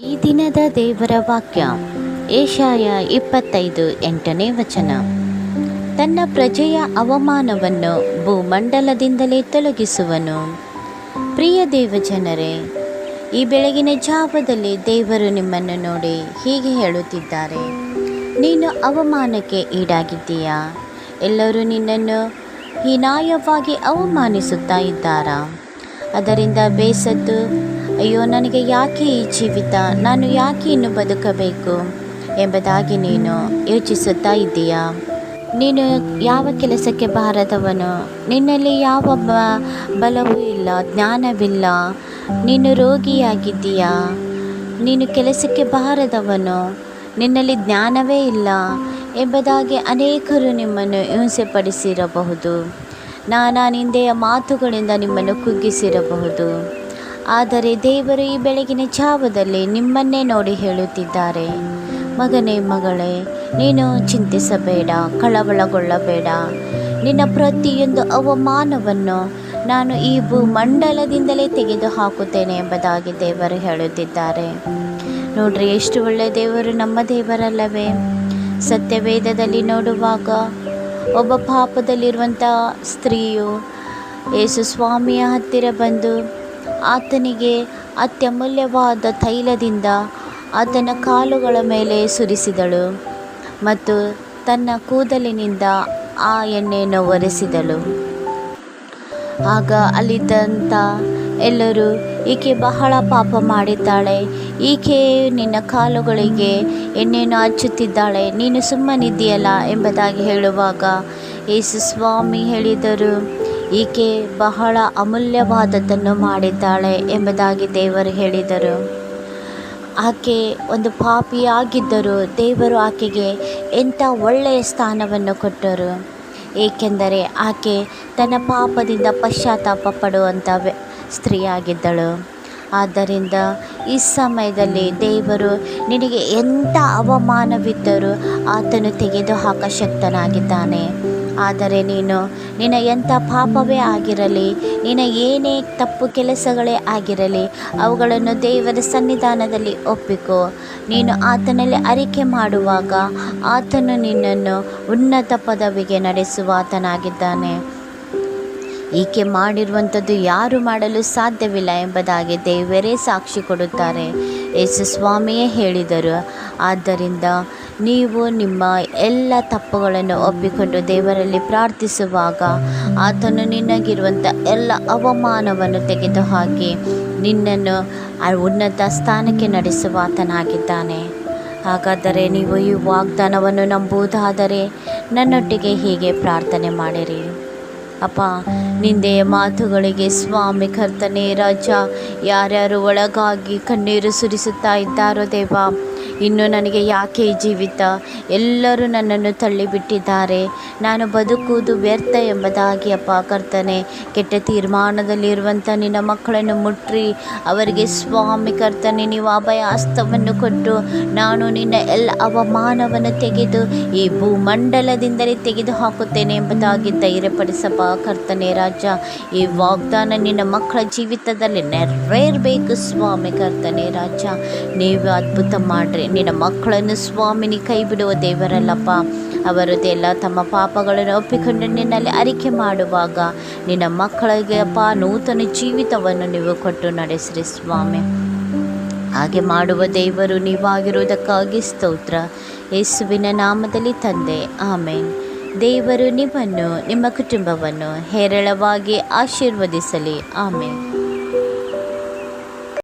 ಈ ದಿನದ ದೇವರ ವಾಕ್ಯ ಏಷಾಯ 25:8 ವಚನ. ತನ್ನ ಪ್ರಜೆಯ ಅವಮಾನವನ್ನು ಭೂಮಂಡಲದಿಂದಲೇ ತೊಲಗಿಸುವನು. ಪ್ರಿಯ ದೇವಜನರೇ, ಈ ಬೆಳಗಿನ ಜಾವದಲ್ಲಿ ದೇವರು ನಿಮ್ಮನ್ನು ನೋಡಿ ಹೀಗೆ ಹೇಳುತ್ತಿದ್ದಾರೆ, ನೀನು ಅವಮಾನಕ್ಕೆ ಈಡಾಗಿದ್ದೀಯಾ? ಎಲ್ಲರೂ ನಿನ್ನನ್ನು ಹೀನಾಯವಾಗಿ ಅವಮಾನಿಸುತ್ತಾ ಇದ್ದಾರಾ? ಅದರಿಂದ ಬೇಸತ್ತು, ಅಯ್ಯೋ ನನಗೆ ಯಾಕೆ ಈ ಜೀವಿತ, ನಾನು ಯಾಕೆ ಇನ್ನು ಬದುಕಬೇಕು ಎಂಬುದಾಗಿ ನೀನು ಯೋಚಿಸುತ್ತಾ ಇದ್ದೀಯಾ? ನೀನು ಯಾವ ಕೆಲಸಕ್ಕೆ ಬಾರದವನು, ನಿನ್ನಲ್ಲಿ ಯಾವ ಬಲವೂ ಇಲ್ಲ, ಜ್ಞಾನವಿಲ್ಲ, ನೀನು ರೋಗಿಯಾಗಿದ್ದೀಯಾ? ನೀನು ಕೆಲಸಕ್ಕೆ ಬಾರದವನು, ನಿನ್ನಲ್ಲಿ ಜ್ಞಾನವೇ ಇಲ್ಲ ಎಂಬುದಾಗಿ ಅನೇಕರು ನಿಮ್ಮನ್ನು ಹಿಂಸೆಪಡಿಸಿರಬಹುದು. ನಾನಾ ನಿಂದೆಯ ಮಾತುಗಳಿಂದ ನಿಮ್ಮನ್ನು ಕುಗ್ಗಿಸಿರಬಹುದು. ಆದರೆ ದೇವರು ಈ ಬೆಳಗಿನ ಜಾವದಲ್ಲಿ ನಿಮ್ಮನ್ನೇ ನೋಡಿ ಹೇಳುತ್ತಿದ್ದಾರೆ, ಮಗನೇ ಮಗಳೇ, ನೀನು ಚಿಂತಿಸಬೇಡ, ಕಳವಳಗೊಳ್ಳಬೇಡ. ನಿನ್ನ ಪ್ರತಿಯೊಂದು ಅವಮಾನವನ್ನು ನಾನು ಈ ಭೂಮಂಡಲದಿಂದಲೇ ತೆಗೆದು ಹಾಕುತ್ತೇನೆ ಎಂಬುದಾಗಿ ದೇವರು ಹೇಳುತ್ತಿದ್ದಾರೆ. ನೋಡ್ರಿ, ಎಷ್ಟು ಒಳ್ಳೆಯ ದೇವರು ನಮ್ಮ ದೇವರಲ್ಲವೇ? ಸತ್ಯವೇದದಲ್ಲಿ ನೋಡುವಾಗ ಒಬ್ಬ ಪಾಪದಲ್ಲಿರುವಂಥ ಸ್ತ್ರೀಯು ಯೇಸು ಸ್ವಾಮಿಯ ಹತ್ತಿರ ಬಂದು ಆತನಿಗೆ ಅತ್ಯಮೂಲ್ಯವಾದ ತೈಲದಿಂದ ಆತನ ಕಾಲುಗಳ ಮೇಲೆ ಸುರಿಸಿದಳು ಮತ್ತು ತನ್ನ ಕೂದಲಿನಿಂದ ಆ ಎಣ್ಣೆಯನ್ನು ಒರೆಸಿದಳು. ಆಗ ಅಲ್ಲಿದ್ದಂಥ ಎಲ್ಲರೂ, ಈಕೆ ಬಹಳ ಪಾಪ ಮಾಡಿದ್ದಾಳೆ, ಈಕೆ ನಿನ್ನ ಕಾಲುಗಳಿಗೆ ಎಣ್ಣೆಯನ್ನು ಹಚ್ಚುತ್ತಿದ್ದಾಳೆ, ನೀನು ಸುಮ್ಮನಿದ್ದೀಯಲ್ಲ ಎಂಬುದಾಗಿ ಹೇಳುವಾಗ ಯೇಸು ಸ್ವಾಮಿ ಹೇಳಿದರು, ಈಕೆ ಬಹಳ ಅಮೂಲ್ಯವಾದದ್ದನ್ನು ಮಾಡಿದ್ದಾಳೆ ಎಂಬುದಾಗಿ ದೇವರು ಹೇಳಿದರು. ಆಕೆ ಒಂದು ಪಾಪಿಯಾಗಿದ್ದರೂ ದೇವರು ಆಕೆಗೆ ಎಂಥ ಒಳ್ಳೆಯ ಸ್ಥಾನವನ್ನು ಕೊಟ್ಟರು. ಏಕೆಂದರೆ ಆಕೆ ತನ್ನ ಪಾಪದಿಂದ ಪಶ್ಚಾತ್ತಾಪ ಪಡುವಂಥ ಸ್ತ್ರೀಯಾಗಿದ್ದಳು. ಆದ್ದರಿಂದ ಈ ಸಮಯದಲ್ಲಿ ದೇವರು ನಿನಗೆ ಎಂಥ ಅವಮಾನವಿದ್ದರೂ ಆತನು ತೆಗೆದು ಹಾಕ ಶಕ್ತನಾಗಿದ್ದಾನೆ. ಆದರೆ ನಿನ್ನ ಎಂಥ ಪಾಪವೇ ಆಗಿರಲಿ, ನಿನ್ನ ಏನೇ ತಪ್ಪು ಕೆಲಸಗಳೇ ಆಗಿರಲಿ, ಅವುಗಳನ್ನು ದೇವರ ಸನ್ನಿಧಾನದಲ್ಲಿ ಒಪ್ಪಿಕೋ. ನೀನು ಆತನಲ್ಲಿ ಅರಿಕೆ ಮಾಡುವಾಗ ಆತನು ನಿನ್ನನ್ನು ಉನ್ನತ ಪದವಿಗೆ ನಡೆಸುವ ಆತನಾಗಿದ್ದಾನೆ. ಈಕೆ ಮಾಡಿರುವಂಥದ್ದು ಯಾರು ಮಾಡಲು ಸಾಧ್ಯವಿಲ್ಲ ಎಂಬುದಾಗಿ ದೇವರೇ ಸಾಕ್ಷಿ ಕೊಡುತ್ತಾರೆ. ಯೇಸು ಸ್ವಾಮಿಯೇ ಹೇಳಿದರು. ಆದ್ದರಿಂದ ನೀವು ನಿಮ್ಮ ಎಲ್ಲ ತಪ್ಪುಗಳನ್ನು ಒಪ್ಪಿಕೊಂಡು ದೇವರಲ್ಲಿ ಪ್ರಾರ್ಥಿಸುವಾಗ ಆತನು ನಿನಗಿರುವಂಥ ಎಲ್ಲ ಅವಮಾನವನ್ನು ತೆಗೆದುಹಾಕಿ ನಿನ್ನನ್ನು ಉನ್ನತ ಸ್ಥಾನಕ್ಕೆ ನಡೆಸುವ ಆತನಾಗಿದ್ದಾನೆ. ಹಾಗಾದರೆ ನೀವು ಈ ವಾಗ್ದಾನವನ್ನು ನಂಬುವುದಾದರೆ ನನ್ನೊಟ್ಟಿಗೆ ಹೀಗೆ ಪ್ರಾರ್ಥನೆ ಮಾಡಿರಿ. ಅಪ್ಪ, ನಿಂದೆಯ ಮಾತುಗಳಿಗೆ ಸ್ವಾಮಿ ಕರ್ತನೇ ರಾಜ, ಯಾರ್ಯಾರು ಒಳಗಾಗಿ ಕಣ್ಣೀರು ಸುರಿಸುತ್ತಾ ಇದ್ದಾರೋ ದೇವ, ಇನ್ನು ನನಗೆ ಯಾಕೆ ಈ ಜೀವಿತ, ಎಲ್ಲರೂ ನನ್ನನ್ನು ತಳ್ಳಿಬಿಟ್ಟಿದ್ದಾರೆ, ನಾನು ಬದುಕುವುದು ವ್ಯರ್ಥ ಎಂಬುದಾಗಿ ಅಪ್ಪ ಕರ್ತನೆ ಕೆಟ್ಟ ತೀರ್ಮಾನದಲ್ಲಿರುವಂಥ ನಿನ್ನ ಮಕ್ಕಳನ್ನು ಮುಟ್ಟಿ ಅವರಿಗೆ ಸ್ವಾಮಿ ಕರ್ತನೆ ನೀವು ಅಭಯ ಹಸ್ತವನ್ನು ಕೊಟ್ಟು, ನಾನು ನಿನ್ನ ಎಲ್ಲ ಅವಮಾನವನ್ನು ತೆಗೆದು ಈ ಭೂಮಂಡಲದಿಂದಲೇ ತೆಗೆದು ಹಾಕುತ್ತೇನೆ ಎಂಬುದಾಗಿ ಧೈರ್ಯಪಡಿಸಪ್ಪ ಕರ್ತನೆ ರಾಜ. ಈ ವಾಗ್ದಾನ ನಿನ್ನ ಮಕ್ಕಳ ಜೀವಿತದಲ್ಲಿ ನೆರವೇರಬೇಕು ಸ್ವಾಮಿ ಕರ್ತನೆ ರಾಜ. ನೀವು ಅದ್ಭುತ ಮಾಡಿರಿ. ನಿನ್ನ ಮಕ್ಕಳನ್ನು ಸ್ವಾಮಿನಿ ಕೈ ಬಿಡುವ ದೇವರಲ್ಲಪ್ಪ. ಅವರು ಎಲ್ಲ ತಮ್ಮ ಪಾಪಗಳನ್ನು ಒಪ್ಪಿಕೊಂಡು ನಿನ್ನಲ್ಲಿ ಅರಿಕೆ ಮಾಡುವಾಗ ನಿನ್ನ ಮಕ್ಕಳಿಗೆ ಅಪ್ಪ ನೂತನ ಜೀವಿತವನ್ನು ನೀವು ಕೊಟ್ಟು ನಡೆಸಿರಿ ಸ್ವಾಮಿ. ಹಾಗೆ ಮಾಡುವ ದೇವರು ನೀವಾಗಿರುವುದಕ್ಕಾಗಿ ಸ್ತೋತ್ರ. ಯೇಸುವಿನ ನಾಮದಲ್ಲಿ ತಂದೆ, ಆಮೇನ್. ದೇವರು ನಿಮ್ಮನ್ನು ನಿಮ್ಮ ಕುಟುಂಬವನ್ನು ಹೇರಳವಾಗಿ ಆಶೀರ್ವದಿಸಲಿ. ಆಮೇನ್.